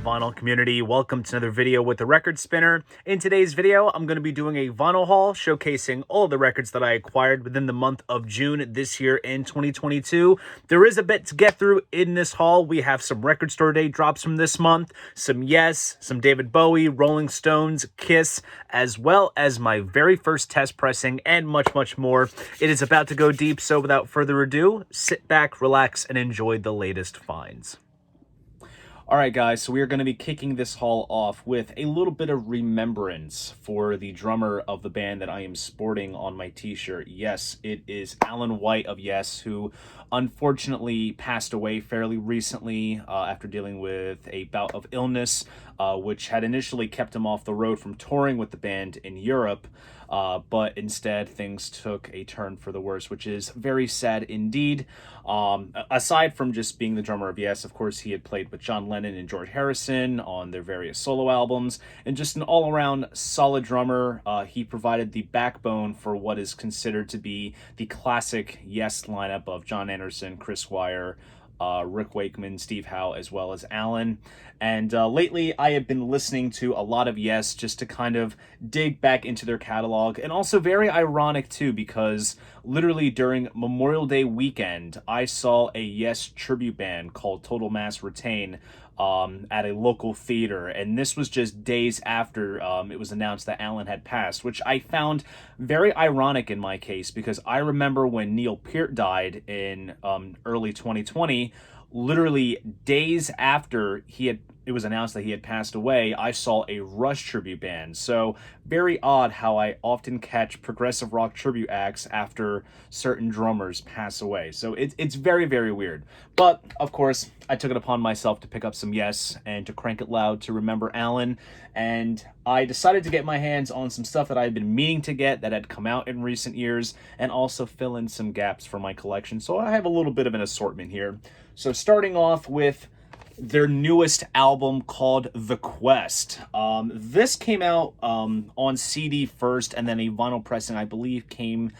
vinyl community? Welcome to another video with the Record Spinner. In today's video, I'm going to be doing a vinyl haul showcasing all the records that I acquired within the month of June this year in 2022. There is a bit to get through in this haul. We have some Record Store Day drops from this month, some Yes, some David Bowie, Rolling Stones, Kiss, as well as my very first test pressing and much, much more. It is about to go deep, so without further ado, sit back, relax, and enjoy the latest finds. Alright guys, so we are going to be kicking this haul off with a little bit of remembrance for the drummer of the band that I am sporting on my t-shirt. Yes, it is Alan White of Yes, who unfortunately passed away fairly recently after dealing with a bout of illness, which had initially kept him off the road from touring with the band in Europe. But instead things took a turn for the worse, which is very sad indeed. Aside from just being the drummer of Yes, of course, he had played with John Lennon and George Harrison on their various solo albums, and just an all-around solid drummer. He provided the backbone for what is considered to be the classic Yes lineup of John Anderson, Chris Squire, Rick Wakeman, Steve Howe, as well as Alan. And lately I have been listening to a lot of Yes just to kind of dig back into their catalog, and also very ironic too, because literally during Memorial Day weekend I saw a Yes tribute band called Total Mass Retain at a local theater, and this was just days after it was announced that Alan had passed, which I found very ironic in my case, because I remember when Neil Peart died in early 2020, literally days after it was announced that he had passed away, I saw a Rush tribute band. So very odd how I often catch progressive rock tribute acts after certain drummers pass away. So it's very, very weird. But of course, I took it upon myself to pick up some Yes and to crank it loud to remember Alan. And I decided to get my hands on some stuff that I had been meaning to get that had come out in recent years, and also fill in some gaps for my collection. So I have a little bit of an assortment here. So starting off with their newest album called The Quest. This came out on CD first, and then a vinyl pressing, I believe, came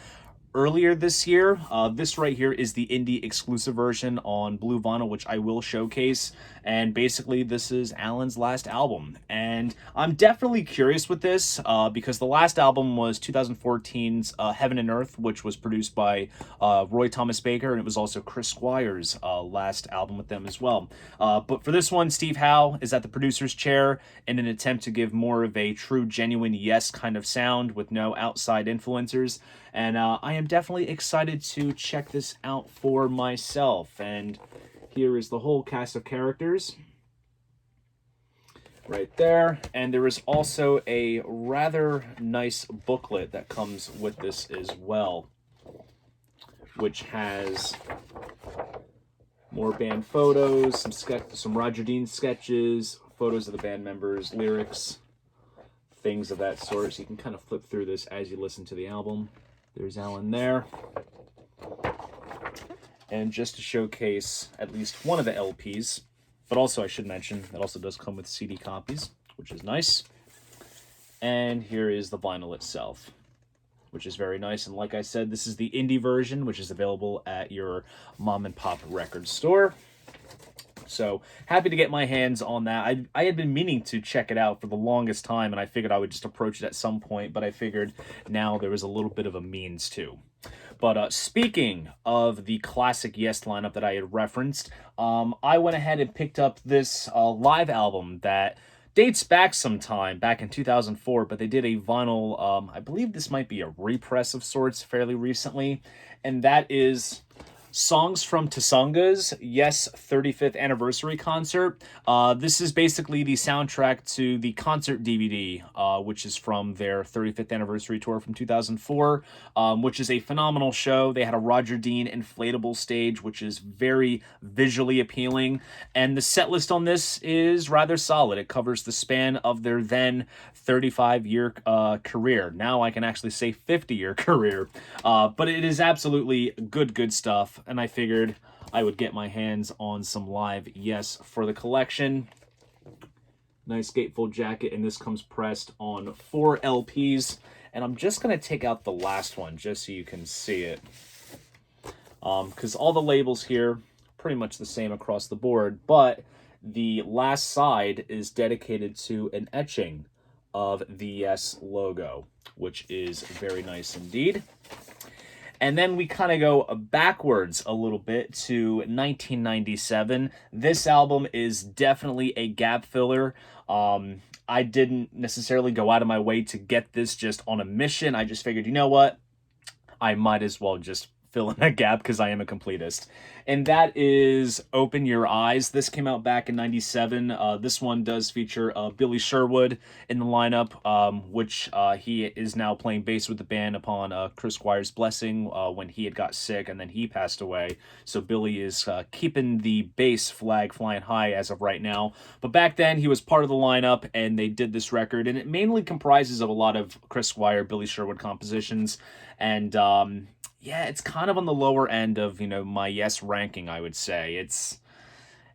earlier this year. This right here is the indie exclusive version on blue vinyl, which I will showcase. And basically this is Alan's last album, and I'm definitely curious with this because the last album was 2014's Heaven and Earth, which was produced by Roy Thomas Baker, and it was also Chris Squire's last album with them as well. But for this one, Steve Howe is at the producer's chair in an attempt to give more of a true, genuine Yes kind of sound with no outside influencers. And I am definitely excited to check this out for myself. And here is the whole cast of characters right there. And there is also a rather nice booklet that comes with this as well, which has more band photos, some Roger Dean sketches, photos of the band members, lyrics, things of that sort. So you can kind of flip through this as you listen to the album. There's Alan there. And just to showcase at least one of the LPs, but also I should mention, it also does come with CD copies, which is nice. And here is the vinyl itself, which is very nice. And like I said, this is the indie version, which is available at your mom and pop record store. So happy to get my hands on that. I had been meaning to check it out for the longest time, and I figured I would just approach it at some point, but I figured now there was a little bit of a means to. But speaking of the classic Yes lineup that I had referenced, I went ahead and picked up this live album that dates back sometime, back in 2004, but they did a vinyl, I believe this might be a repress of sorts fairly recently, and that is Songs from Tsonga's Yes 35th Anniversary Concert. This is basically the soundtrack to the concert DVD, which is from their 35th Anniversary tour from 2004, which is a phenomenal show. They had a Roger Dean inflatable stage, which is very visually appealing, and the set list on this is rather solid. It covers the span of their then 35-year career. Now I can actually say 50-year career, but it is absolutely good stuff. And I figured I would get my hands on some live Yes for the collection. Nice gatefold jacket, and this comes pressed on 4 LPs. And I'm just going to take out the last one just so you can see it. Because all the labels here pretty much the same across the board, but the last side is dedicated to an etching of the Yes logo, which is very nice indeed. And then we kind of go backwards a little bit to 1997. This album is definitely a gap filler. I didn't necessarily go out of my way to get this just on a mission. I just figured, you know what? I might as well just fill in a gap because I am a completist. And that is Open Your Eyes. This came out back in 97. This one does feature Billy Sherwood in the lineup, which he is now playing bass with the band upon Chris Squire's blessing when he had got sick and then he passed away. So Billy is keeping the bass flag flying high as of right now. But back then he was part of the lineup and they did this record, and it mainly comprises of a lot of Chris Squire, Billy Sherwood compositions. And yeah, it's kind of on the lower end of, my Yes ranking, I would say. It's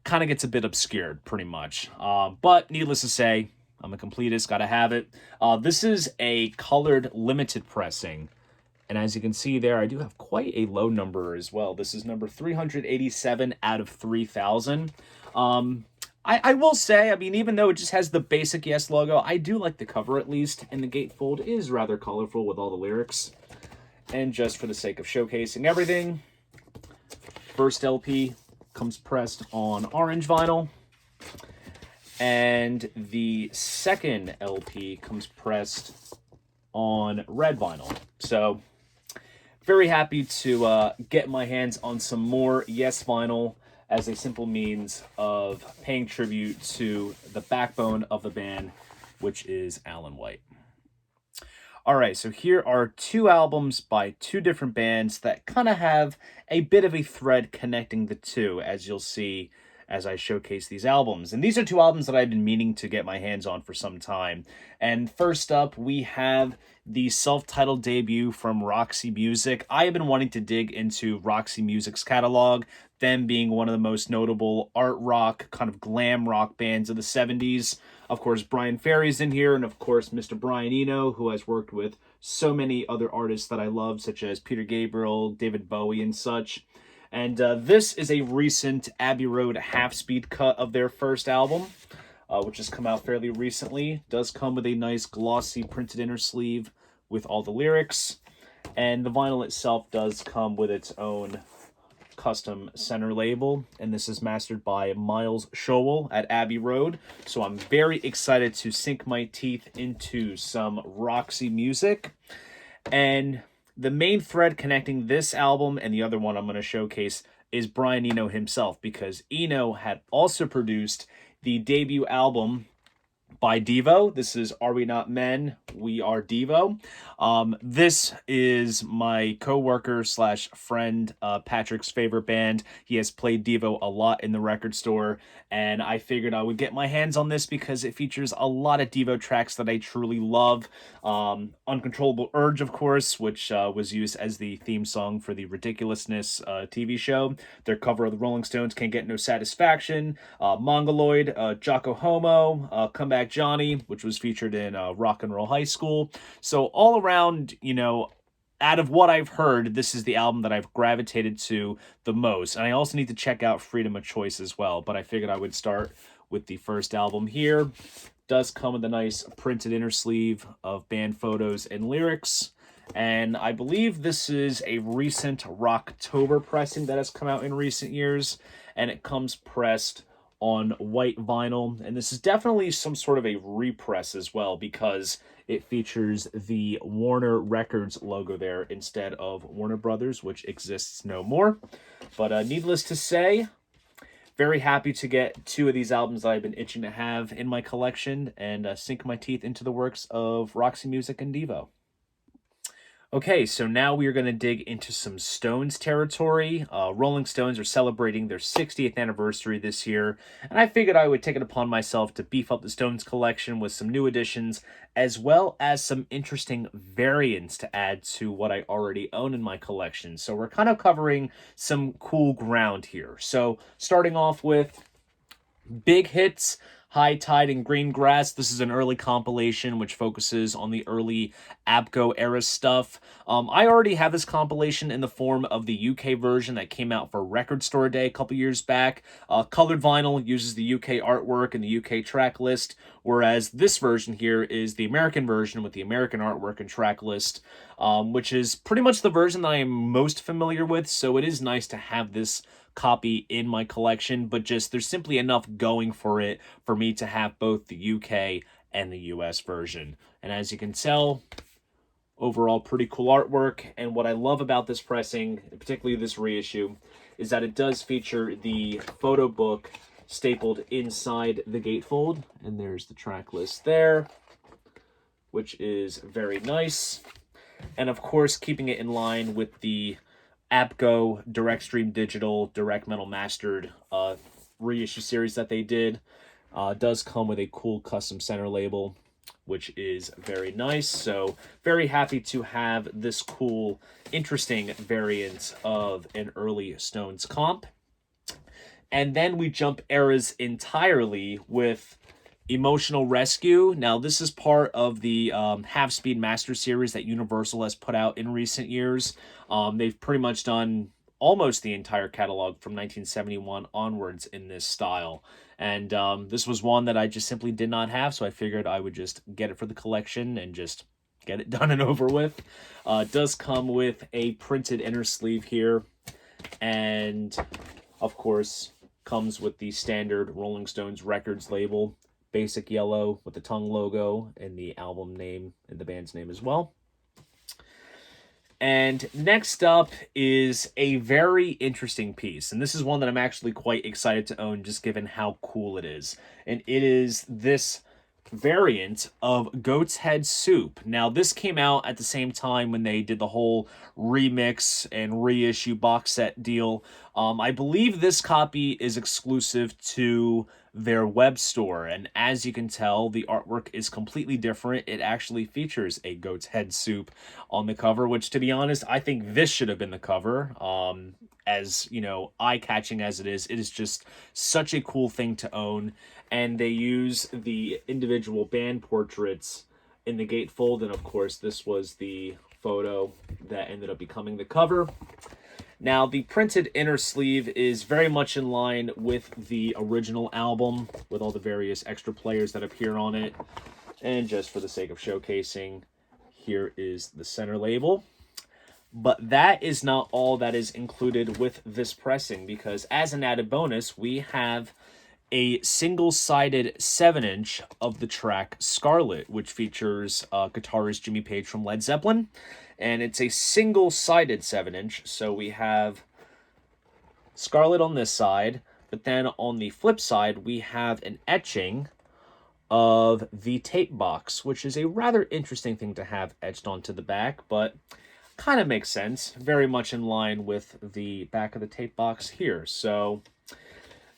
kind of gets a bit obscured, pretty much. But needless to say, I'm a completist, gotta have it. This is a colored limited pressing. And as you can see there, I do have quite a low number as well. This is number 387 out of 3,000. I will say, I mean, even though it just has the basic Yes logo, I do like the cover at least. And the gatefold is rather colorful with all the lyrics. And just for the sake of showcasing everything, first LP comes pressed on orange vinyl, and the second LP comes pressed on red vinyl. So, very happy to get my hands on some more Yes vinyl as a simple means of paying tribute to the backbone of the band, which is Alan White. All right, so here are two albums by two different bands that kind of have a bit of a thread connecting the two, as you'll see as I showcase these albums. And these are two albums that I've been meaning to get my hands on for some time. And first up, we have the self-titled debut from Roxy Music. I have been wanting to dig into Roxy Music's catalog, them being one of the most notable art rock, kind of glam rock bands of the 70s. Of course, Brian Ferry's in here, and of course, Mr. Brian Eno, who has worked with so many other artists that I love, such as Peter Gabriel, David Bowie, and such. And this is a recent Abbey Road half-speed cut of their first album, which has come out fairly recently. Does come with a nice glossy printed inner sleeve with all the lyrics. And the vinyl itself does come with its own custom center label, and this is mastered by Miles Showell at Abbey Road. So I'm very excited to sink my teeth into some Roxy Music. And the main thread connecting this album and the other one I'm going to showcase is Brian Eno himself, because Eno had also produced the debut album by Devo. This is Are We Not Men? We Are Devo. This is my co-worker slash friend Patrick's favorite band. He has played Devo a lot in the record store, and I figured I would get my hands on this because it features a lot of Devo tracks that I truly love. Uncontrollable Urge, of course, which was used as the theme song for the Ridiculousness TV show. Their cover of the Rolling Stones' Can't Get No Satisfaction. Mongoloid, Jocko Homo, Come Back Johnny, which was featured in Rock and Roll High School. So all around, out of what I've heard, this is the album that I've gravitated to the most. And I also need to check out Freedom of Choice as well, but I figured I would start with the first album here. Does come with a nice printed inner sleeve of band photos and lyrics. And I believe this is a recent Rocktober pressing that has come out in recent years, and it comes pressed on white vinyl. And this is definitely some sort of a repress as well, because it features the Warner Records logo there instead of Warner Brothers, which exists no more. But needless to say, very happy to get two of these albums that I've been itching to have in my collection and sink my teeth into the works of Roxy Music and Devo. Okay, so now we are going to dig into some Stones territory. Rolling Stones are celebrating their 60th anniversary this year, and I figured I would take it upon myself to beef up the Stones collection with some new additions, as well as some interesting variants to add to what I already own in my collection. So we're kind of covering some cool ground here. So starting off with big hits, High Tide and Green Grass. This is an early compilation which focuses on the early ABKCO era stuff. I already have this compilation in the form of the UK version that came out for Record Store Day a couple years back. Colored vinyl uses the UK artwork and the UK track list, whereas this version here is the American version with the American artwork and track list, which is pretty much the version that I am most familiar with, so it is nice to have this copy in my collection, but just there's simply enough going for it for me to have both the UK and the US version. And as you can tell, overall pretty cool artwork. And what I love about this pressing, particularly this reissue, is that it does feature the photo book stapled inside the gatefold. And there's the track list there, which is very nice. And of course, keeping it in line with the ABKCO Direct Stream Digital Direct Metal Mastered reissue series that they did, does come with a cool custom center label, which is very nice. So very happy to have this cool, interesting variant of an early Stones comp. And then we jump eras entirely with Emotional Rescue. Now, this is part of the half-speed master series that Universal has put out in recent years. They've pretty much done almost the entire catalog from 1971 onwards in this style. And this was one that I just simply did not have, so I figured I would just get it for the collection and just get it done and over with. It does come with a printed inner sleeve here, and of course comes with the standard Rolling Stones Records label, basic yellow with the tongue logo and the album name and the band's name as well. And next up is a very interesting piece, and this is one that I'm actually quite excited to own just given how cool it is. And it is this variant of Goat's Head Soup. Now, this came out at the same time when they did the whole remix and reissue box set deal. I believe this copy is exclusive to their web store, and as you can tell, the artwork is completely different. It actually features a goat's head soup on the cover, which, to be honest, I think this should have been the cover. As, you know, eye-catching as it is just such a cool thing to own. And they use the individual band portraits in the gatefold, and of course, this was the photo that ended up becoming the cover. Now, the printed inner sleeve is very much in line with the original album, with all the various extra players that appear on it. And just for the sake of showcasing, here is the center label. But that is not all that is included with this pressing, because as an added bonus, we have a single-sided 7-inch of the track Scarlet, which features guitarist Jimmy Page from Led Zeppelin. And it's a single-sided 7-inch, so we have Scarlet on this side, but then on the flip side, we have an etching of the tape box, which is a rather interesting thing to have etched onto the back, but kind of makes sense. Very much in line with the back of the tape box here. So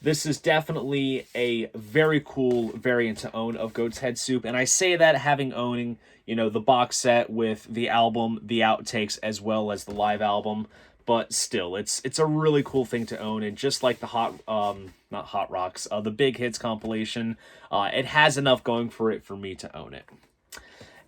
this is definitely a very cool variant to own of Goat's Head Soup, and I say that having owning, you know, the box set with the album, the outtakes, as well as the live album. But still, it's a really cool thing to own, and just like the not Hot Rocks, the Big Hits compilation, it has enough going for it for me to own it.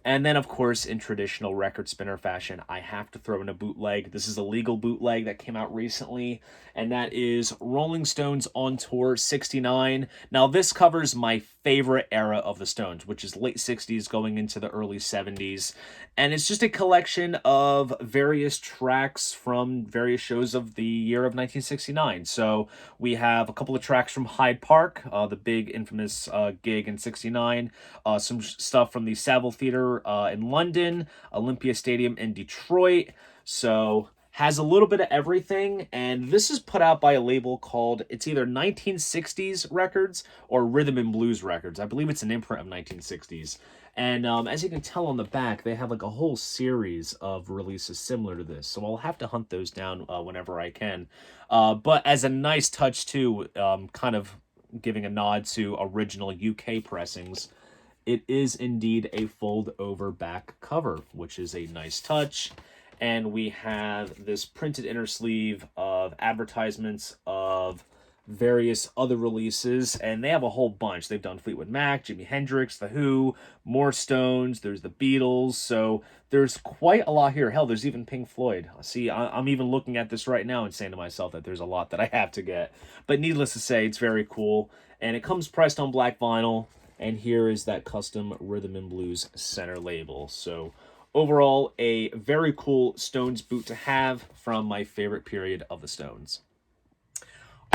And then, of course, in traditional record spinner fashion, I have to throw in a bootleg. This is a legal bootleg that came out recently, and that is Rolling Stones On Tour 69. Now, this covers my favorite era of the Stones, which is late 60s going into the early 70s. And it's just a collection of various tracks from various shows of the year of 1969. So we have a couple of tracks from Hyde Park, the big infamous gig in 69, some stuff from the Savile Theatre in London, Olympia Stadium in Detroit. So has a little bit of everything, and this is put out by a label called, it's either 1960s Records or Rhythm and Blues Records. I believe it's an imprint of 1960s. And as you can tell on the back, they have like a whole series of releases similar to this. So I'll have to hunt those down whenever I can. But as a nice touch too, kind of giving a nod to original UK pressings, it is indeed a fold-over back cover, which is a nice touch. And we have this printed inner sleeve of advertisements of various other releases, and they have a whole bunch. They've done Fleetwood Mac, Jimi Hendrix, The Who, more Stones, there's the Beatles, so there's quite a lot here. Hell, there's even Pink Floyd. See, I'm even looking at this right now and saying to myself that there's a lot that I have to get. But needless to say, it's very cool, and it comes pressed on black vinyl, and here is that custom Rhythm and Blues center label. So overall, a very cool Stones boot to have from my favorite period of the Stones.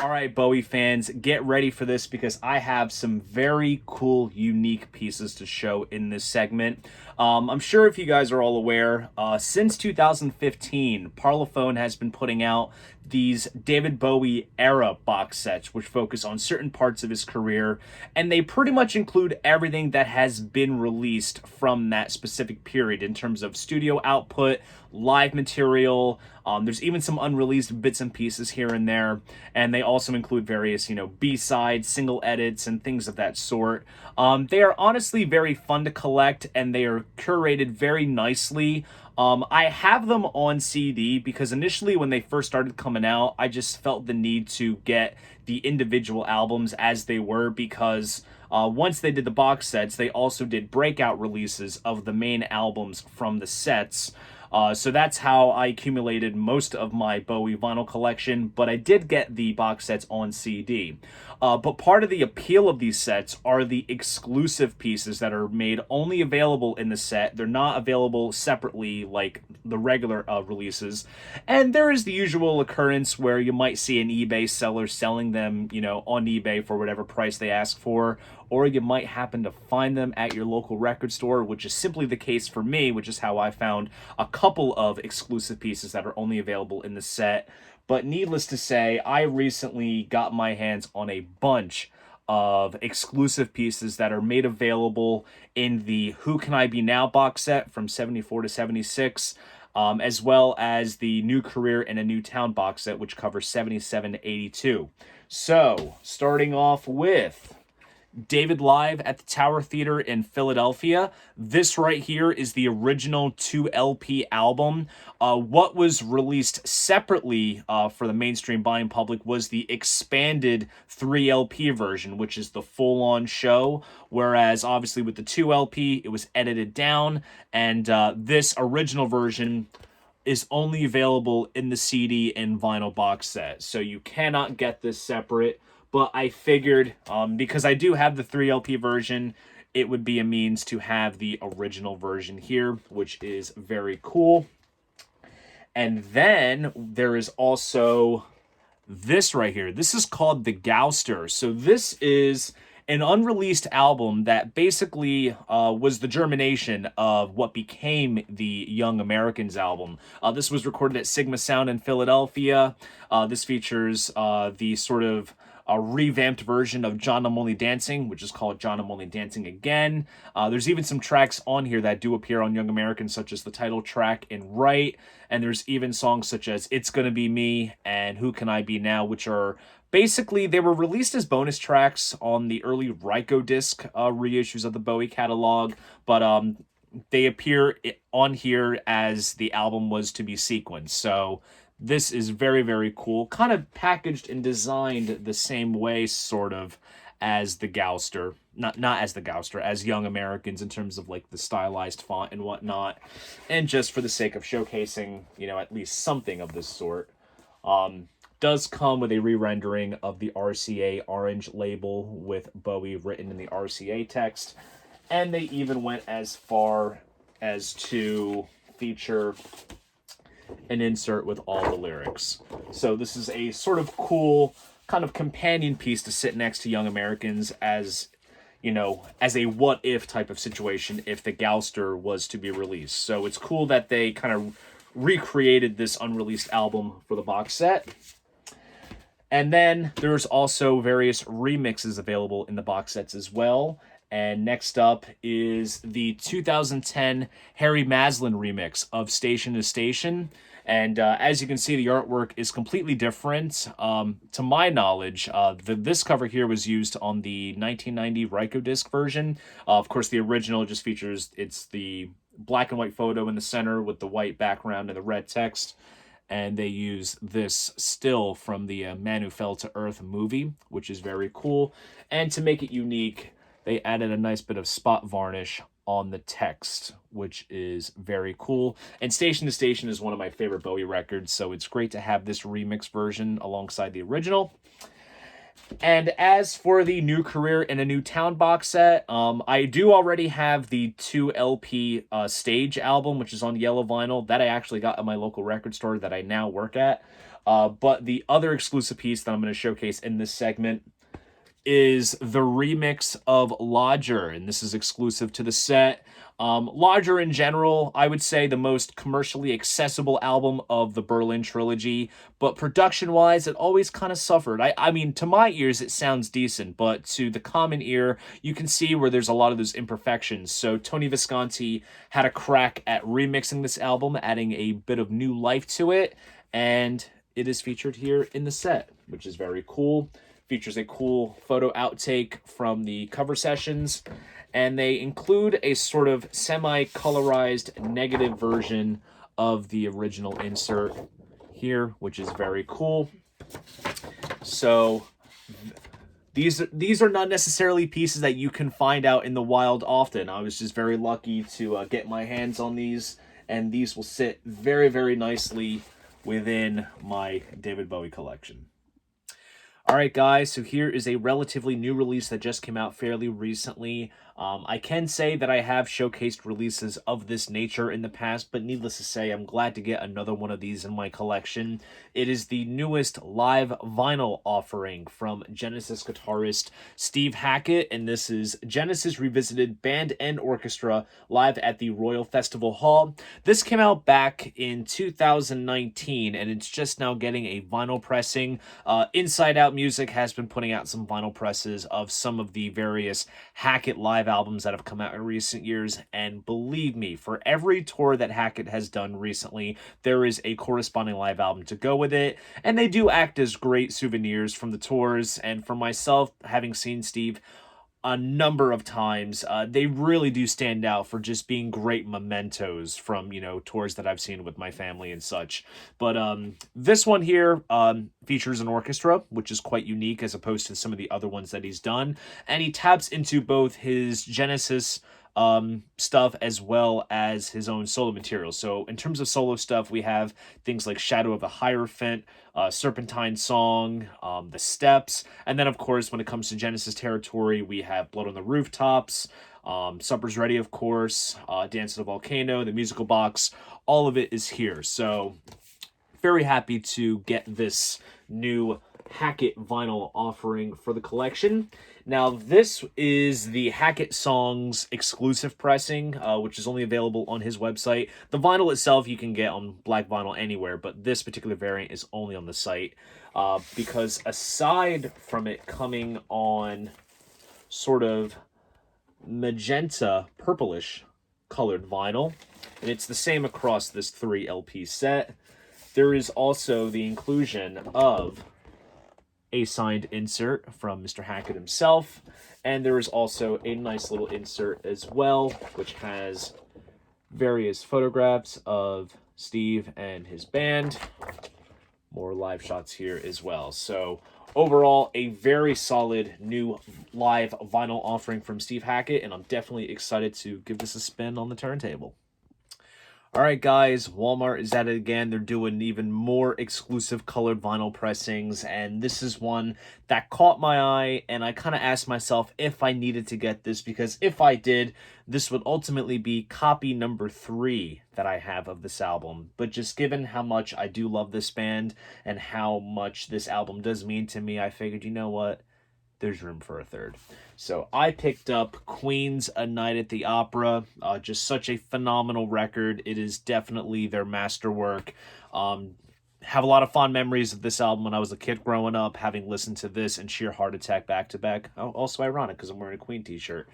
All right, Bowie fans, get ready for this because I have some very cool, unique pieces to show in this segment. I'm sure if you guys are all aware, since 2015, Parlophone has been putting out these David Bowie era box sets, which focus on certain parts of his career, and they pretty much include everything that has been released from that specific period in terms of studio output, live material. There's even some unreleased bits and pieces here and there, and they also include various, B-sides, single edits, and things of that sort. They are honestly very fun to collect, and they are curated very nicely. I have them on CD because initially when they first started coming out, I just felt the need to get the individual albums as they were because once they did the box sets, they also did breakout releases of the main albums from the sets. So that's how I accumulated most of my Bowie vinyl collection, but I did get the box sets on CD. But part of the appeal of these sets are the exclusive pieces that are made only available in the set. They're not available separately like the regular releases. And there is the usual occurrence where you might see an eBay seller selling them, on eBay for whatever price they ask for, or you might happen to find them at your local record store, which is simply the case for me, which is how I found a couple of exclusive pieces that are only available in the set. But needless to say, I recently got my hands on a bunch of exclusive pieces that are made available in the Who Can I Be Now box set from 74 to 76, as well as the New Career in a New Town box set, which covers 77 to 82. So, starting off with David Live at the Tower Theater in Philadelphia. This right here is the original 2 LP album. What was released separately for the mainstream buying public was the expanded 3 LP version, which is the full-on show, whereas obviously with the 2 LP, it was edited down, and this original version is only available in the CD and vinyl box set, so you cannot get this separate. But I figured, because I do have the 3 LP version, it would be a means to have the original version here, which is very cool. And then there is also this right here. This is called The Gouster. So this is an unreleased album that basically was the germination of what became the Young Americans album. This was recorded at Sigma Sound in Philadelphia. This features the sort of a revamped version of John I'm Only Dancing, which is called John I'm Only Dancing Again. There's even some tracks on here that do appear on Young Americans, such as the title track and Right, and there's even songs such as It's Gonna Be Me and Who Can I Be Now, which are basically, they were released as bonus tracks on the early Ryko disc reissues of the Bowie catalog, but they appear on here as the album was to be sequenced. So this is very, very cool. Kind of packaged and designed the same way, sort of, as the Gouster. Not as the Gouster, as Young Americans in terms of, like, the stylized font and whatnot. And just for the sake of showcasing, at least something of this sort. Does come with a re-rendering of the RCA orange label with Bowie written in the RCA text. And they even went as far as to feature an insert with all the lyrics. So this is a sort of cool kind of companion piece to sit next to Young Americans as, as a what-if type of situation if the Gouster was to be released. So it's cool that they kind of recreated this unreleased album for the box set. And then there's also various remixes available in the box sets as well. And next up is the 2010 Harry Maslin remix of Station to Station. And as you can see, the artwork is completely different. To my knowledge, this cover here was used on the 1990 Ryko disc version. Of course, the original just features, it's the black and white photo in the center with the white background and the red text. and they use this still from the Man Who Fell to Earth movie, which is very cool. And to make it unique, they added a nice bit of spot varnish on the text, which is very cool. And Station to Station is one of my favorite Bowie records, so it's great to have this remix version alongside the original. And as for the New Career in a New Town box set, I do already have the 2 LP stage album, which is on yellow vinyl, that I actually got at my local record store that I now work at. But the other exclusive piece that I'm going to showcase in this segment is the remix of Lodger, and this is exclusive to the set. Lodger in general, I would say the most commercially accessible album of the Berlin trilogy, but production-wise, it always kind of suffered. I mean, to my ears, it sounds decent, but to the common ear, you can see where there's a lot of those imperfections. So Tony Visconti had a crack at remixing this album, adding a bit of new life to it, and it is featured here in the set, which is very cool. Features a cool photo outtake from the cover sessions, and they include a sort of semi-colorized negative version of the original insert here, which is very cool. So these are not necessarily pieces that you can find out in the wild often. I was just very lucky to get my hands on these, and these will sit very, very nicely within my David Bowie collection. Alright guys, so here is a relatively new release that just came out fairly recently. I can say that I have showcased releases of this nature in the past, but needless to say, I'm glad to get another one of these in my collection. It is the newest live vinyl offering from Genesis guitarist Steve Hackett, and this is Genesis Revisited Band and Orchestra live at the Royal Festival Hall. This came out back in 2019, and it's just now getting a vinyl pressing. Inside Out Music has been putting out some vinyl presses of some of the various Hackett live albums that have come out in recent years, and believe me, for every tour that Hackett has done recently, there is a corresponding live album to go with it, and they do act as great souvenirs from the tours. And for myself, having seen Steve a number of times, they really do stand out for just being great mementos from, tours that I've seen with my family and such. But this one here features an orchestra, which is quite unique as opposed to some of the other ones that he's done. And he taps into both his Genesis stuff as well as his own solo material. So in terms of solo stuff, we have things like Shadow of the Hierophant, Serpentine Song, The Steps, and then of course when it comes to Genesis territory, we have Blood on the Rooftops, Supper's Ready, of course, Dance of the Volcano, The Musical Box. All of it is here. So very happy to get this new Hackett vinyl offering for the collection. Now, this is the Hackett Songs exclusive pressing, which is only available on his website. The vinyl itself you can get on black vinyl anywhere, but this particular variant is only on the site. Because aside from it coming on sort of magenta, purplish colored vinyl, and it's the same across this 3 LP set, there is also the inclusion of a signed insert from Mr. Hackett himself, and there is also a nice little insert as well, which has various photographs of Steve and his band. More live shots here as well. So overall, a very solid new live vinyl offering from Steve Hackett, and I'm definitely excited to give this a spin on the turntable. Alright guys, Walmart is at it again. They're doing even more exclusive colored vinyl pressings, and this is one that caught my eye, and I kind of asked myself if I needed to get this, because if I did, this would ultimately be copy number 3 that I have of this album. But just given how much I do love this band, and how much this album does mean to me, I figured, you know what? There's room for a third. So I picked up Queen's A Night at the Opera. Just such a phenomenal record. It is definitely their masterwork. Have a lot of fond memories of this album when I was a kid growing up, having listened to this and Sheer Heart Attack back to back. Also ironic because I'm wearing a Queen t-shirt.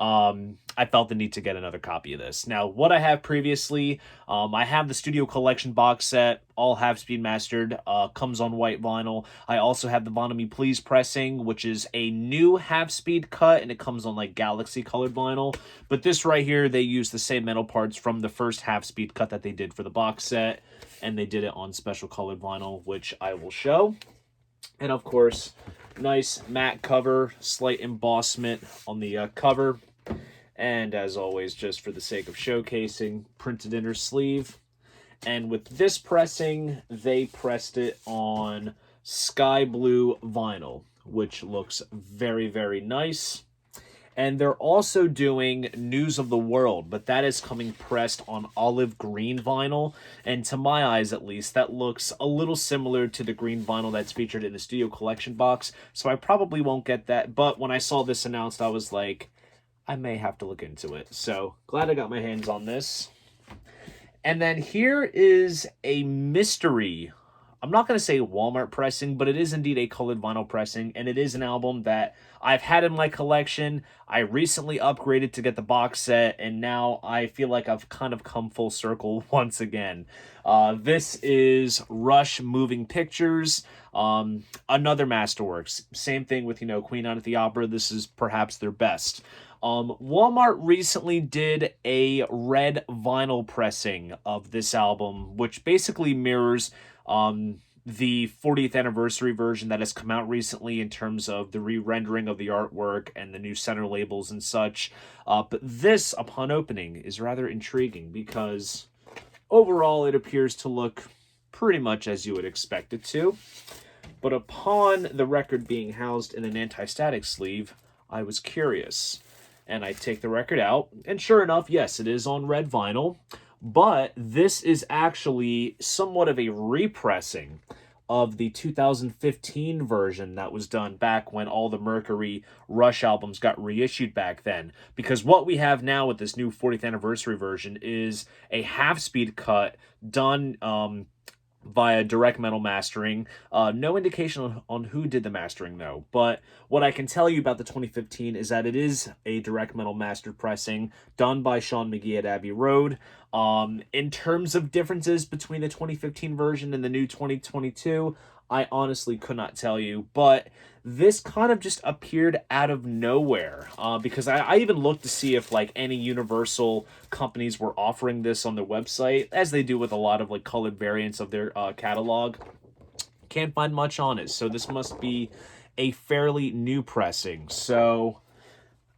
I felt the need to get another copy of this. Now, what I have previously, I have the Studio Collection box set, all half-speed mastered, comes on white vinyl. I also have the Vinyl Me Please pressing, which is a new half-speed cut, and it comes on like Galaxy colored vinyl. But this right here, they use the same metal parts from the first half-speed cut that they did for the box set, and they did it on special colored vinyl, which I will show. And of course, nice matte cover, slight embossment on the cover. And as always, just for the sake of showcasing, printed inner sleeve. And with this pressing, they pressed it on sky blue vinyl, which looks very, very nice. And they're also doing News of the World, but that is coming pressed on olive green vinyl. And to my eyes, at least, that looks a little similar to the green vinyl that's featured in the Studio Collection box. So I probably won't get that. But when I saw this announced, I was like, I may have to look into it. So glad I got my hands on this. And then here is a mystery. I'm not going to say Walmart pressing, but it is indeed a colored vinyl pressing, and it is an album that I've had in my collection. I recently upgraded to get the box set, and now I feel like I've kind of come full circle once again. This is Rush Moving Pictures, another Masterworks. Same thing with, Queen Night at the Opera. This is perhaps their best. Walmart recently did a red vinyl pressing of this album, which basically mirrors the 40th anniversary version that has come out recently in terms of the re-rendering of the artwork and the new center labels and such. But this, upon opening, is rather intriguing because overall it appears to look pretty much as you would expect it to. But upon the record being housed in an anti-static sleeve, I was curious. And I take the record out, and sure enough, yes, it is on red vinyl. But this is actually somewhat of a repressing of the 2015 version that was done back when all the Mercury Rush albums got reissued back then. Because what we have now with this new 40th anniversary version is a half-speed cut done via direct metal mastering. No indication on who did the mastering, though. But what I can tell you about the 2015 is that it is a direct metal mastered pressing done by Sean McGee at Abbey Road. In terms of differences between the 2015 version and the new 2022, I honestly could not tell you, but this kind of just appeared out of nowhere because I even looked to see if like any Universal companies were offering this on their website, as they do with a lot of like colored variants of their catalog. Can't find much on it, so this must be a fairly new pressing. So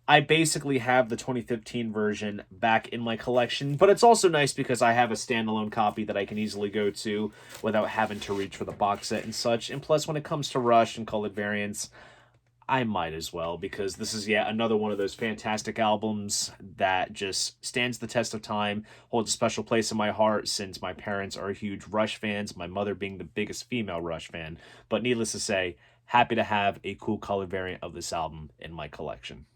I basically have the 2015 version back in my collection, but it's also nice because I have a standalone copy that I can easily go to without having to reach for the box set and such. And plus, when it comes to Rush and colored variants, I might as well, because this is yet another one of those fantastic albums that just stands the test of time, holds a special place in my heart since my parents are huge Rush fans, my mother being the biggest female Rush fan. But needless to say, happy to have a cool colored variant of this album in my collection.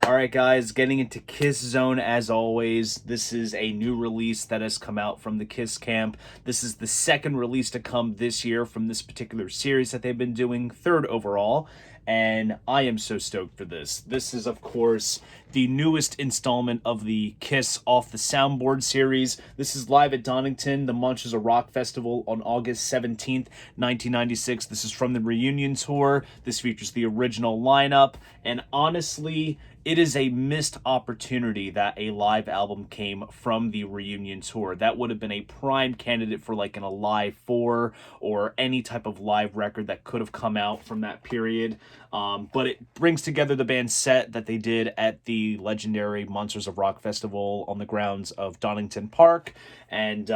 Alright guys, getting into Kiss Zone as always. This is a new release that has come out from the Kiss camp. This is the second release to come this year from this particular series that they've been doing, third overall. And I am so stoked for this. This is, of course, the newest installment of the Kiss Off the Soundboard series. This is live at Donington, the Monsters of Rock Festival on August 17th, 1996. This is from the reunion tour. This features the original lineup. And honestly, it is a missed opportunity that a live album came from the reunion tour. That would have been a prime candidate for like an Alive 4 or any type of live record that could have come out from that period. But it brings together the band set that they did at the legendary Monsters of Rock Festival on the grounds of Donington Park. And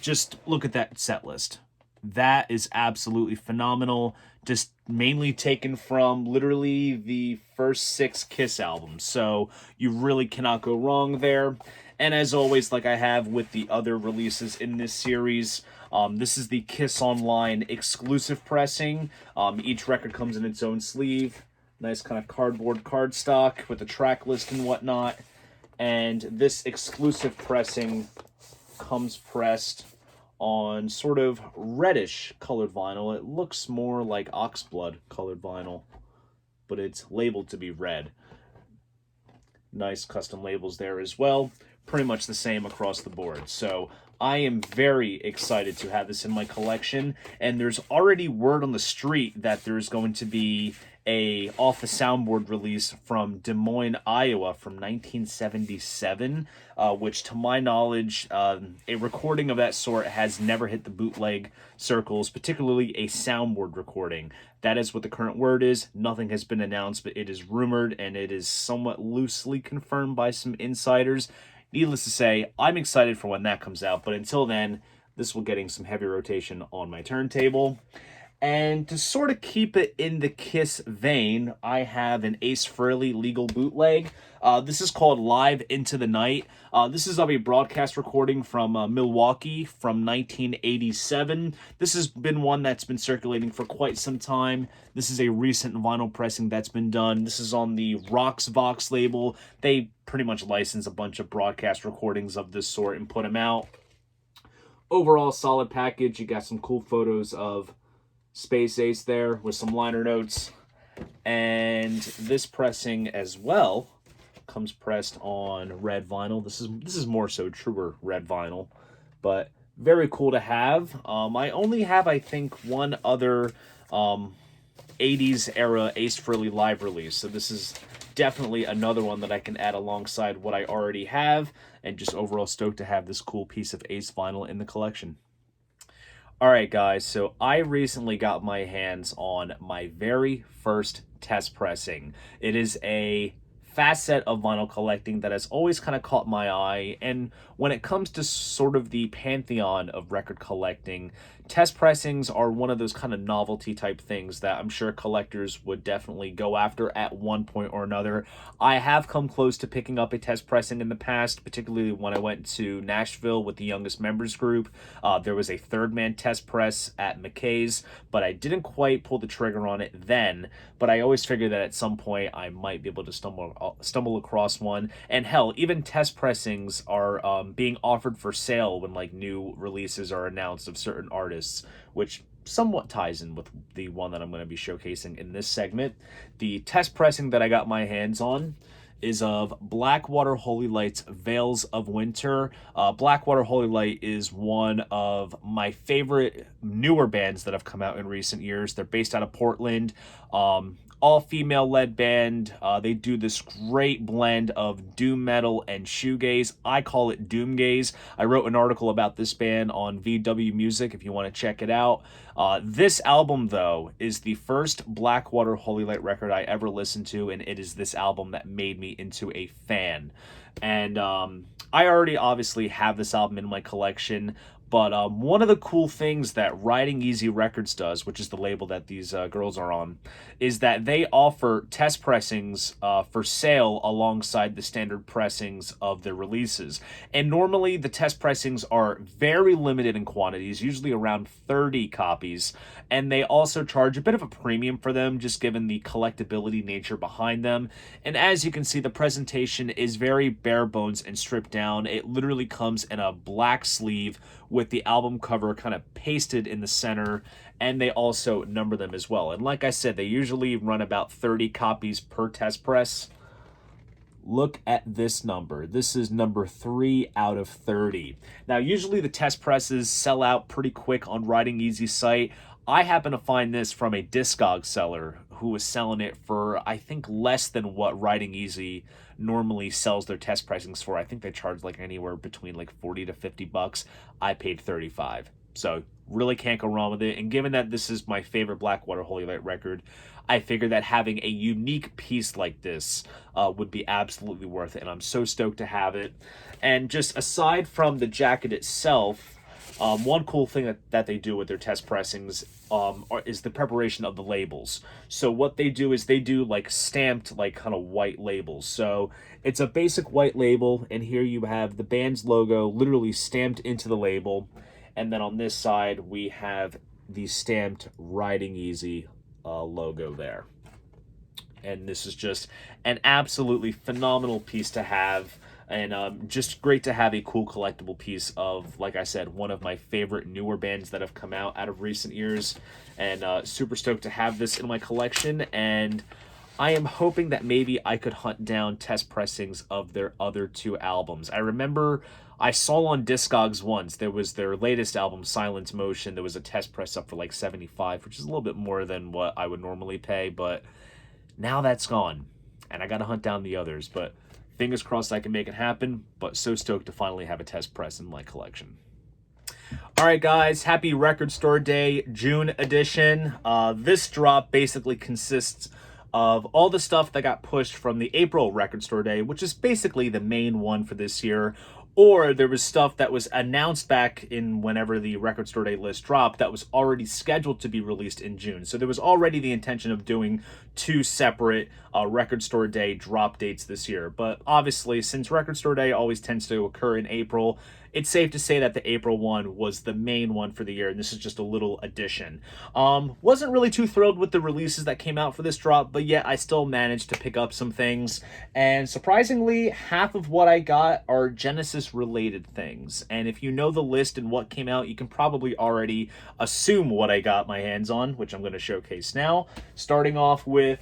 just look at that set list. That is absolutely phenomenal. Just mainly taken from literally the first 6 Kiss albums. So you really cannot go wrong there. And as always, like I have with the other releases in this series, this is the Kiss Online exclusive pressing. Each record comes in its own sleeve. Nice kind of cardboard cardstock with a track list and whatnot. And this exclusive pressing comes pressed on sort of reddish colored vinyl. It looks more like oxblood colored vinyl, but it's labeled to be red. Nice custom labels there as well. Pretty much the same across the board. So I am very excited to have this in my collection, and there's already word on the street that there's going to be a off the soundboard release from Des Moines, Iowa from 1977, which to my knowledge, a recording of that sort has never hit the bootleg circles, particularly a soundboard recording. That is what the current word is. Nothing has been announced, but it is rumored, and it is somewhat loosely confirmed by some insiders. Needless to say, I'm excited for when that comes out, but until then, this will getting some heavy rotation on my turntable. And to sort of keep it in the Kiss vein, I have an Ace Frehley legal bootleg. This is called Live Into the Night. This is of a broadcast recording from Milwaukee from 1987. This has been one that's been circulating for quite some time. This is a recent vinyl pressing that's been done. This is on the Vox label. They pretty much license a bunch of broadcast recordings of this sort and put them out. Overall, solid package. You got some cool photos of Space Ace there with some liner notes, and this pressing as well comes pressed on red vinyl. This is more so truer red vinyl, but very cool to have. I only have, I think, one other 80s era Ace Frehley live release, so this is definitely another one that I can add alongside what I already have, and just overall stoked to have this cool piece of Ace vinyl in the collection. Alright guys, so I recently got my hands on my very first test pressing. It is a facet of vinyl collecting that has always kind of caught my eye, and when it comes to sort of the pantheon of record collecting, test pressings are one of those kind of novelty type things that I'm sure collectors would definitely go after at one point or another. I have come close to picking up a test pressing in the past, particularly when I went to Nashville with the Youngest Members group. There was a third man test press at McKay's, but I didn't quite pull the trigger on it then, but I always figured that at some point I might be able to stumble across one. And hell, even test pressings are being offered for sale when like new releases are announced of certain artists, which somewhat ties in with the one that I'm going to be showcasing in this segment. The test pressing that I got my hands on is of Blackwater Holy Light's Veils of Winter. Blackwater Holy Light is one of my favorite newer bands that have come out in recent years. They're based out of Portland. All-female led band. They do this great blend of doom metal and shoegaze. I call it doomgaze. I wrote an article about this band on VW Music if you want to check it out. This album, though, is the first Blackwater Holy Light record I ever listened to, and it is this album that made me into a fan. And I already obviously have this album in my collection, but one of the cool things that Riding Easy Records does, which is the label that these girls are on, is that they offer test pressings for sale alongside the standard pressings of their releases. And normally the test pressings are very limited in quantities, usually around 30 copies, and they also charge a bit of a premium for them, just given the collectability nature behind them. And as you can see, the presentation is very bare bones and stripped down. It literally comes in a black sleeve with the album cover kind of pasted in the center, and they also number them as well. And like I said, they usually run about 30 copies per test press. Look at this number. This is number 3 out of 30. Now, usually the test presses sell out pretty quick on Riding Easy's site. I happen to find this from a Discog seller who was selling it for, I think, less than what Riding Easy normally sells their test pressings for. I think they charge like anywhere between like 40 to 50 bucks. I paid 35. So really can't go wrong with it. And given that this is my favorite Blackwater Holy Light record, I figured that having a unique piece like this would be absolutely worth it. And I'm so stoked to have it. And just aside from the jacket itself, one cool thing that they do with their test pressings is the preparation of the labels. So what they do is they do like stamped, like kind of white labels. So it's a basic white label, and here you have the band's logo literally stamped into the label. And then on this side, we have the stamped Riding Easy logo there. And this is just an absolutely phenomenal piece to have. And just great to have a cool collectible piece of, like I said, one of my favorite newer bands that have come out of recent years. And super stoked to have this in my collection. And I am hoping that maybe I could hunt down test pressings of their other 2 albums. I remember I saw on Discogs once, there was their latest album, Silent Motion. There was a test press up for like 75, which is a little bit more than what I would normally pay, but now that's gone, and I gotta hunt down the others, but fingers crossed I can make it happen, but so stoked to finally have a test press in my collection. All right, guys, happy Record Store Day, June edition. This drop basically consists of all the stuff that got pushed from the April Record Store Day, which is basically the main one for this year, or there was stuff that was announced back in whenever the Record Store Day list dropped that was already scheduled to be released in June. So there was already the intention of doing 2 separate Record Store Day drop dates this year. But obviously, since Record Store Day always tends to occur in April, it's safe to say that the April one was the main one for the year, and this is just a little addition. Wasn't really too thrilled with the releases that came out for this drop, but yet I still managed to pick up some things, and surprisingly, half of what I got are Genesis-related things, and if you know the list and what came out, you can probably already assume what I got my hands on, which I'm going to showcase now, starting off with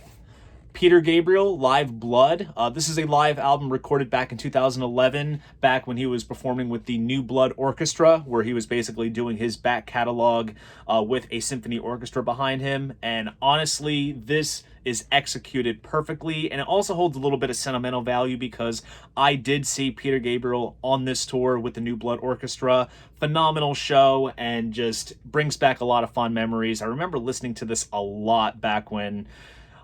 Peter Gabriel, Live Blood. This is a live album recorded back in 2011, back when he was performing with the New Blood Orchestra, where he was basically doing his back catalog with a symphony orchestra behind him. And honestly, this is executed perfectly, and it also holds a little bit of sentimental value because I did see Peter Gabriel on this tour with the New Blood Orchestra. Phenomenal show, and just brings back a lot of fond memories. I remember listening to this a lot back when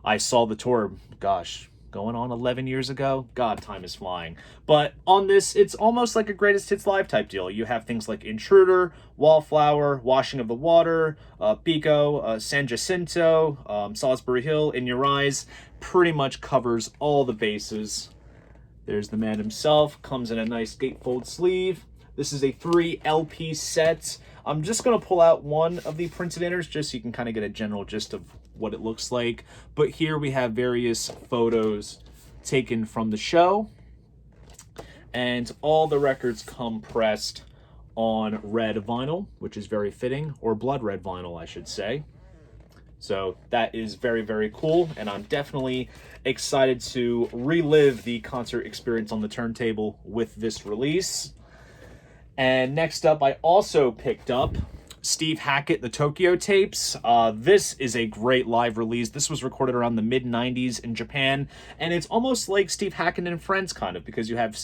I saw the tour, gosh, going on 11 years ago. God, time is flying. But on this, it's almost like a greatest hits live type deal. You have things like Intruder, Wallflower, Washing of the Water, Pico, San Jacinto, Salisbury Hill, In Your Eyes. Pretty much covers all the bases. There's the man himself, comes in a nice gatefold sleeve. This is a 3 LP set. I'm just going to pull out one of the printed inners just so you can kind of get a general gist of what it looks like. But here we have various photos taken from the show. And all the records come pressed on red vinyl, which is very fitting, or blood red vinyl, I should say. So that is very, very cool, and I'm definitely excited to relive the concert experience on the turntable with this release. And next up, I also picked up Steve Hackett, the Tokyo Tapes. This is a great live release. This was recorded around the mid-90s in Japan, and it's almost like Steve Hackett and Friends, kind of, because you have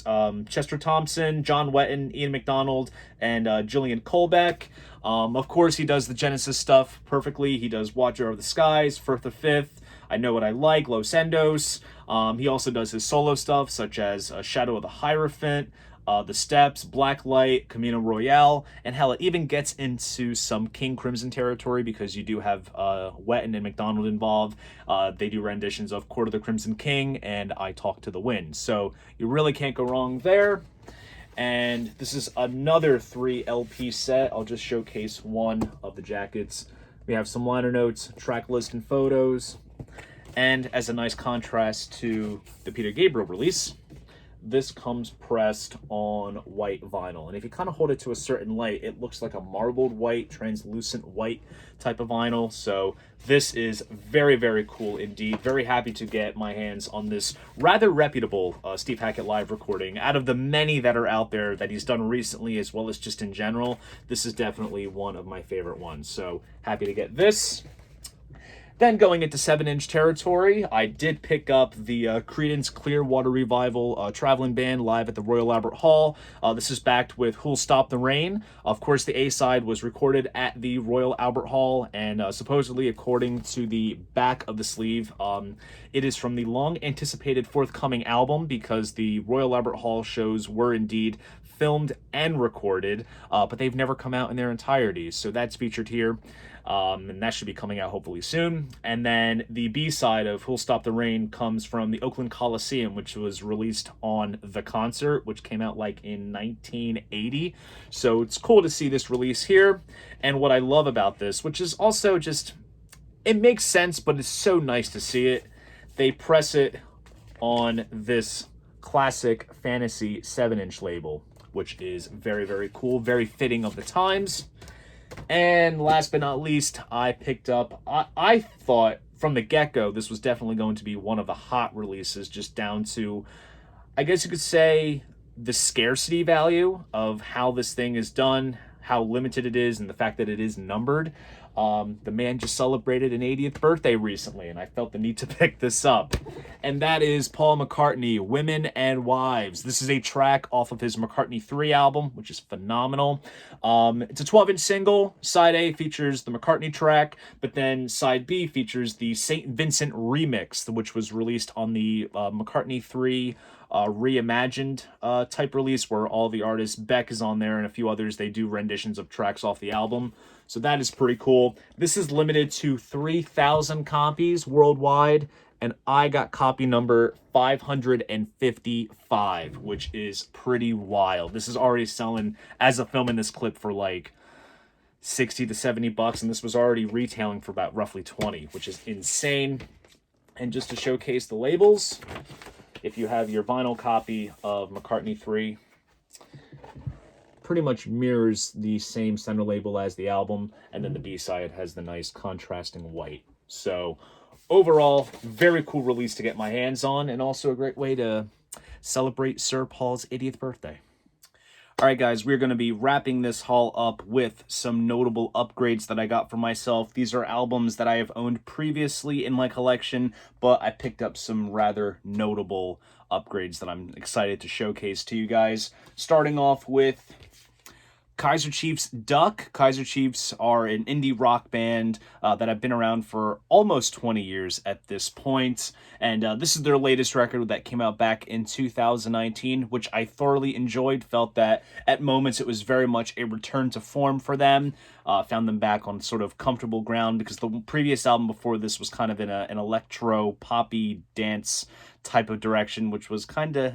Chester Thompson, John Wetton, Ian McDonald, and Gillian Colbeck. Of course, he does the Genesis stuff perfectly. He does Watcher of the Skies, Firth the Fifth, I Know What I Like, Los Endos. He also does his solo stuff, such as Shadow of the Hierophant, The Steps, Blacklight, Camino Royale, and hell, it even gets into some King Crimson territory because you do have Wetton and McDonald involved. They do renditions of Court of the Crimson King and I Talk to the Wind. So you really can't go wrong there. And this is another 3 LP set. I'll just showcase one of the jackets. We have some liner notes, track list, and photos. And as a nice contrast to the Peter Gabriel release, this comes pressed on white vinyl. And if you kind of hold it to a certain light, it looks like a marbled white, translucent white type of vinyl. So this is very, very cool indeed. Very happy to get my hands on this rather reputable Steve Hackett live recording. Out of the many that are out there that he's done recently, as well as just in general, this is definitely one of my favorite ones. So happy to get this. Then going into 7-inch territory, I did pick up the Creedence Clearwater Revival Traveling Band live at the Royal Albert Hall. This is backed with Who'll Stop the Rain. Of course, the A-side was recorded at the Royal Albert Hall, and supposedly, according to the back of the sleeve, it is from the long-anticipated forthcoming album because the Royal Albert Hall shows were indeed filmed and recorded, but they've never come out in their entirety, so that's featured here. And that should be coming out hopefully soon. And then the B-side of Who'll Stop the Rain comes from the Oakland Coliseum, which was released on The Concert, which came out like in 1980. So it's cool to see this release here. And what I love about this, which is also just, it makes sense, but it's so nice to see it. They press it on this classic fantasy 7-inch label, which is very, very cool, very fitting of the times. And last but not least, I picked up, I thought from the get-go, this was definitely going to be one of the hot releases, just down to, I guess you could say, the scarcity value of how this thing is done, how limited it is, and the fact that it is numbered. The man just celebrated an 80th birthday recently, and I felt the need to pick this up. And that is Paul McCartney, Women and Wives. This is a track off of his McCartney 3 album, which is phenomenal. It's a 12-inch single. Side A features the McCartney track, but then side B features the St. Vincent remix, which was released on the McCartney 3 reimagined type release, where all the artists, Beck is on there and a few others, they do renditions of tracks off the album. So that is pretty cool. This is limited to 3,000 copies worldwide, and I got copy number 555, which is pretty wild. This is already selling as a film in this clip for like 60 to 70 bucks, and this was already retailing for about roughly 20, which is insane. And just to showcase the labels, if you have your vinyl copy of McCartney 3, pretty much mirrors the same center label as the album, and then the B-side has the nice contrasting white. So overall, very cool release to get my hands on, and also a great way to celebrate Sir Paul's 80th birthday. All right, guys, we're going to be wrapping this haul up with some notable upgrades that I got for myself. These are albums that I have owned previously in my collection, but I picked up some rather notable upgrades that I'm excited to showcase to you guys. Starting off with Kaiser Chiefs Duck. Kaiser Chiefs are an indie rock band that have been around for almost 20 years at this point. And this is their latest record that came out back in 2019, which I thoroughly enjoyed. Felt that at moments it was very much a return to form for them. Found them back on sort of comfortable ground, because the previous album before this was kind of in an electro poppy dance type of direction, which was kind of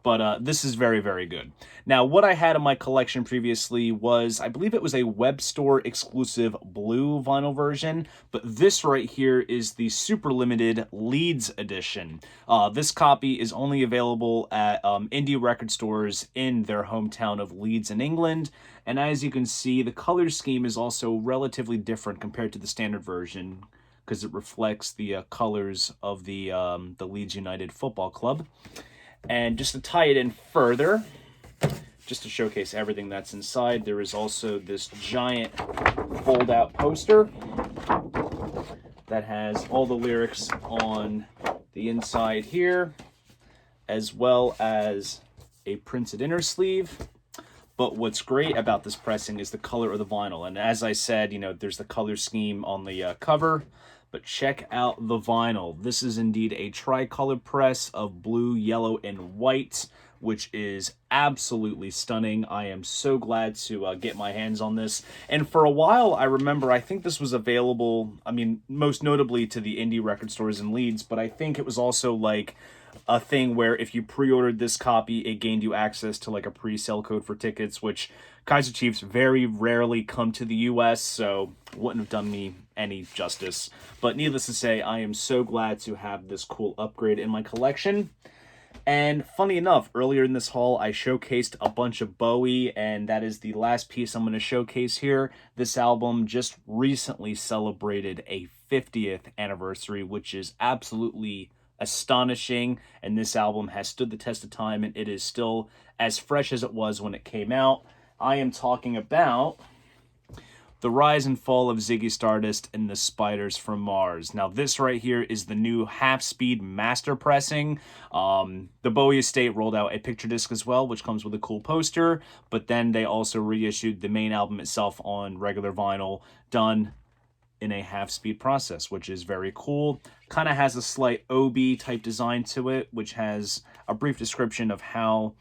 but this is very, very good. Now, what I had in my collection previously was, I believe it was a web store exclusive blue vinyl version, but this right here is the super limited Leeds edition. This copy is only available at indie record stores in their hometown of Leeds in England, and as you can see, the color scheme is also relatively different compared to the standard version, because it reflects the colors of the Leeds United Football Club. And just to tie it in further, just to showcase everything that's inside, there is also this giant fold-out poster that has all the lyrics on the inside here, as well as a printed inner sleeve. But what's great about this pressing is the color of the vinyl. And as I said, you know, there's the color scheme on the cover. But check out the vinyl. This is indeed a tricolor press of blue, yellow, and white, which is absolutely stunning. I am so glad to get my hands on this. And for a while, I remember, I think this was available, I mean, most notably to the indie record stores in Leeds, but I think it was also like a thing where if you pre-ordered this copy, it gained you access to like a pre-sale code for tickets, which Kaiser Chiefs very rarely come to the US, so wouldn't have done me any justice. But needless to say, I am so glad to have this cool upgrade in my collection. And funny enough, earlier in this haul, I showcased a bunch of Bowie, and that is the last piece I'm going to showcase here. This album just recently celebrated a 50th anniversary, which is absolutely astonishing, and this album has stood the test of time, and it is still as fresh as it was when it came out. I am talking about The Rise and Fall of Ziggy Stardust and the Spiders from Mars. Now, this right here is the new half-speed master pressing. The Bowie estate rolled out a picture disc as well, which comes with a cool poster, but then they also reissued the main album itself on regular vinyl, done in a half-speed process, which is very cool. Kind of has a slight OB type design to it, which has a brief description of how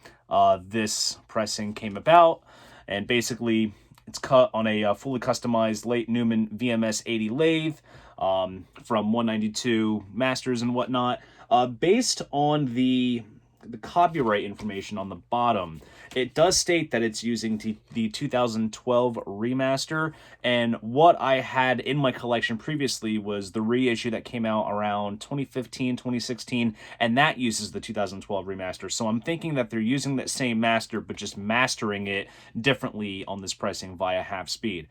this pressing came about. And basically, it's cut on a fully customized late Newman VMS 80 lathe from 192 masters and whatnot. Based on the copyright information on the bottom, it does state that it's using the 2012 remaster, and what I had in my collection previously was the reissue that came out around 2015, 2016, and that uses the 2012 remaster. So I'm thinking that they're using that same master, but just mastering it differently on this pressing via half speed.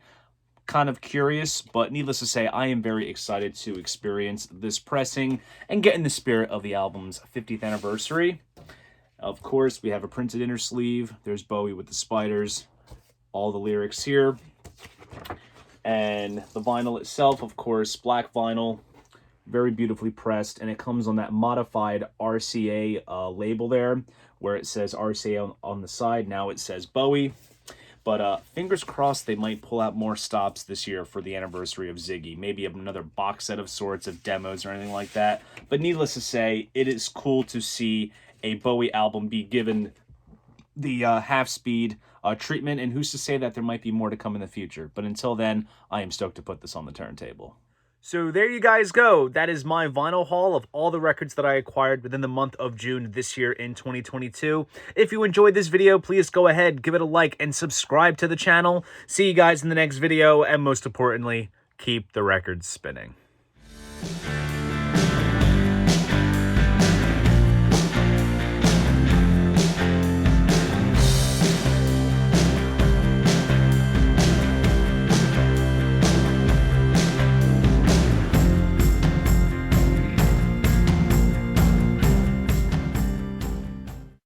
kind of curious, but needless to say, I am very excited to experience this pressing and get in the spirit of the album's 50th anniversary. Of course, we have a printed inner sleeve. There's Bowie with the spiders, all the lyrics here. And the vinyl itself, of course, black vinyl, very beautifully pressed, and it comes on that modified RCA label there, where it says RCA on the side. Now it says Bowie. But fingers crossed they might pull out more stops this year for the anniversary of Ziggy. Maybe another box set of sorts of demos or anything like that. But needless to say, it is cool to see a Bowie album be given the half-speed treatment. And who's to say that there might be more to come in the future. But until then, I am stoked to put this on the turntable. So there you guys go. That is my vinyl haul of all the records that I acquired within the month of June this year in 2022. If you enjoyed this video, please go ahead, give it a like, and subscribe to the channel. See you guys in the next video, and most importantly, keep the records spinning.